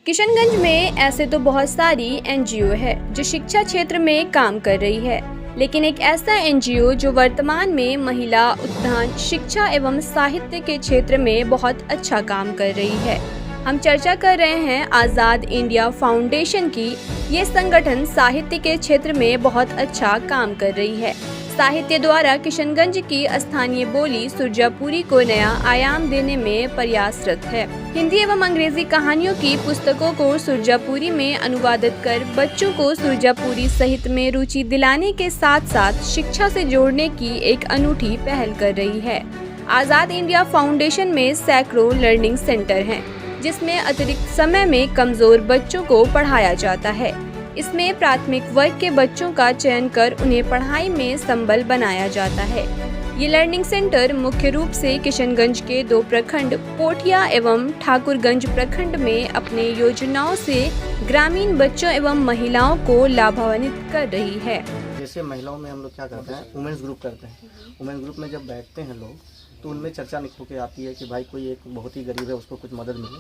किशनगंज में ऐसे तो बहुत सारी एनजीओ है जो शिक्षा क्षेत्र में काम कर रही है, लेकिन एक ऐसा एनजीओ जो वर्तमान में महिला उत्थान, शिक्षा एवं साहित्य के क्षेत्र में बहुत अच्छा काम कर रही है। हम चर्चा कर रहे हैं आज़ाद इंडिया फाउंडेशन की। ये संगठन साहित्य के क्षेत्र में बहुत अच्छा काम कर रही है। साहित्य द्वारा किशनगंज की स्थानीय बोली सुरजापुरी को नया आयाम देने में प्रयासरत है। हिंदी एवं अंग्रेजी कहानियों की पुस्तकों को सुरजापुरी में अनुवादित कर बच्चों को सुरजापुरी साहित्य में रुचि दिलाने के साथ साथ शिक्षा से जोड़ने की एक अनूठी पहल कर रही है। आज़ाद इंडिया फाउंडेशन में सैकड़ों लर्निंग सेंटर हैं, जिसमें अतिरिक्त समय में कमजोर बच्चों को पढ़ाया जाता है। इसमें प्राथमिक वर्ग के बच्चों का चयन कर उन्हें पढ़ाई में संबल बनाया जाता है। ये लर्निंग सेंटर मुख्य रूप से किशनगंज के 2 प्रखंड पोठिया एवं ठाकुरगंज प्रखंड में अपने योजनाओं से ग्रामीण बच्चों एवं महिलाओं को लाभान्वित कर रही है। जैसे महिलाओं में हम लोग क्या करते हैं, वुमेन्स ग्रुप करते हैं। वुमेन्स ग्रुप में जब बैठते हैं लोग तो उनमें चर्चा निकल के आती है कि भाई कोई एक बहुत ही गरीब है, उसको कुछ मदद मिले।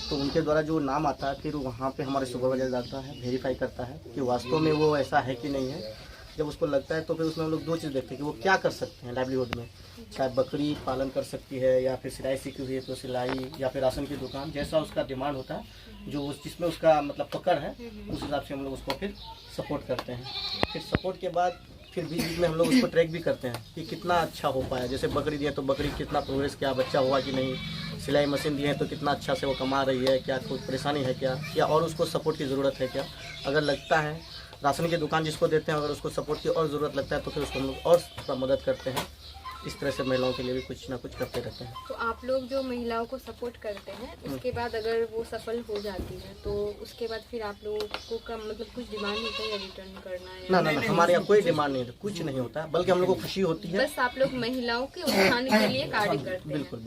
तो उनके द्वारा जो नाम आता है फिर वहाँ पे हमारे सुपरवाइजर जाता है, वेरीफाई करता है कि वास्तव में वो ऐसा है कि नहीं है। जब उसको लगता है तो फिर उसमें हम लोग 2 चीज़ देखते हैं कि वो क्या कर सकते हैं लाइवलीहुड में। चाहे बकरी पालन कर सकती है, या फिर सिलाई सीखी हुई है तो सिलाई, या फिर राशन की दुकान, जैसा उसका डिमांड होता है, जो उस जिसमें उसका मतलब पकड़ है, उस हिसाब से हम लोग उसको फिर सपोर्ट करते हैं। फिर सपोर्ट के बाद फिर बीच में हम लोग उसको ट्रैक भी करते हैं कि कितना अच्छा हो पाया। जैसे बकरी दिए तो बकरी कितना प्रोग्रेस किया, बच्चा हुआ कि नहीं। सिलाई मशीन दिए तो कितना अच्छा से वो कमा रही है, क्या कोई परेशानी है क्या, या और उसको सपोर्ट की ज़रूरत है क्या। अगर लगता है राशन की दुकान जिसको देते हैं, अगर उसको सपोर्ट की और ज़रूरत लगता है तो फिर उसको हम लोग और थोड़ा मदद करते हैं। इस तरह से महिलाओं के लिए भी कुछ ना कुछ करते रहते हैं। तो आप लोग जो महिलाओं को सपोर्ट करते हैं, उसके बाद अगर वो सफल हो जाती है तो उसके बाद फिर आप लोगों को का मतलब कुछ डिमांड होता है या रिटर्न करना है? ना, हमारे यहाँ कोई डिमांड नहीं है, कुछ नहीं होता है, बल्कि हम लोग को खुशी होती है। बस आप लोग महिलाओं के उत्थान के लिए कार्य करते हैं। बिल्कुल।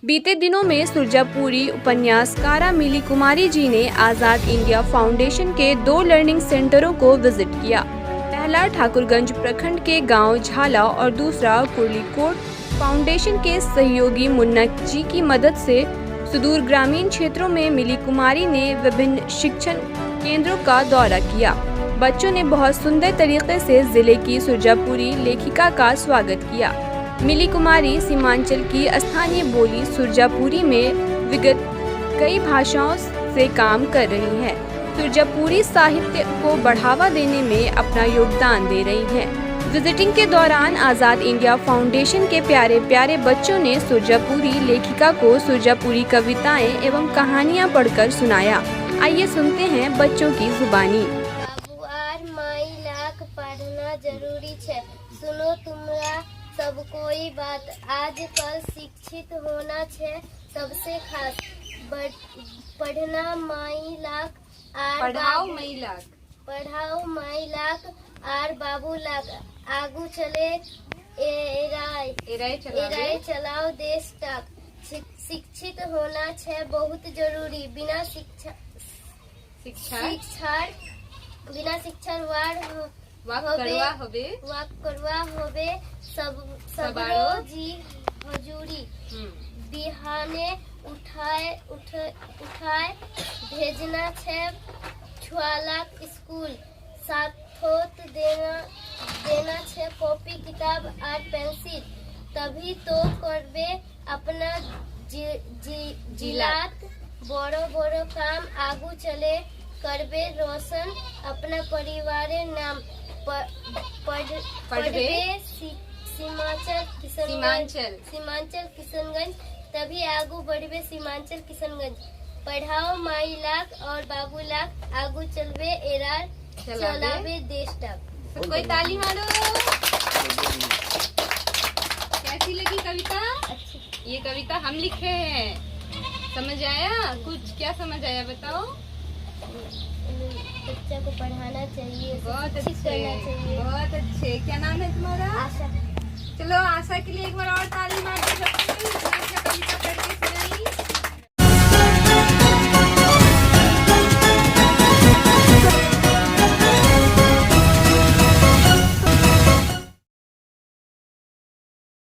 बीते दिनों में सुरजापुरी उपन्यासकारा मिली कुमारी जी ने आज़ाद इंडिया फाउंडेशन के 2 लर्निंग सेंटरों को विजिट किया। पहला ठाकुरगंज प्रखंड के गांव झाला और दूसरा कुर्लीकोट। फाउंडेशन के सहयोगी मुन्ना जी की मदद से सुदूर ग्रामीण क्षेत्रों में मिली कुमारी ने विभिन्न शिक्षण केंद्रों का दौरा किया। बच्चों ने बहुत सुंदर तरीके से जिले की सुरजापुरी लेखिका का स्वागत किया। मिली कुमारी सीमांचल की स्थानीय बोली सुरजापुरी में विगत कई भाषाओं से काम कर रही है। सुरजापुरी साहित्य को बढ़ावा देने में अपना योगदान दे रही हैं। विजिटिंग के दौरान आज़ाद इंडिया फाउंडेशन के प्यारे प्यारे बच्चों ने सुरजापुरी लेखिका को सुरजापुरी कविताएं एवं कहानियां पढ़कर सुनाया। आइए सुनते हैं बच्चों की जुबानी। माई लाख पढ़ना जरूरी है, सुनो तुमरा सब कोई बात। आजकल शिक्षित होना है सबसे खास। पढ़ना माई लाख पढ़ाओ माई लाख आर बाबू लाख। आगू चले एराय चलाओ देश तक। शिक्षित होना है बहुत जरूरी। बिना शिक्षा वाक करवा होबे सबरो जी हजूरी। बिहाने उठाए भेजना है छुआला स्कूल। साथोत देना है कॉपी किताब और पेंसिल। तभी तो करबे अपना जिलात बड़ो काम। आगू चले करबे रोशन अपना परिवारेर नाम। पढ़बे सीमांचल किशनगंज। तभी आगू बढ़बे सीमांचल किशनगंज। पढ़ाओ माई लाख और बाबू लाख। आगू चलबे एरार चलावे देश तक। कोई ताली मारो। कैसी लगी कविता? ये कविता हम लिखे हैं। समझ आया कुछ? क्या समझ आया बताओ? बच्चा को पढ़ाना चाहिए, बहुत अच्छे, करना चाहिए। बहुत अच्छे। क्या नाम है तुम्हारा? आशा। चलो आशा के लिए एक बार और ताली मार दो।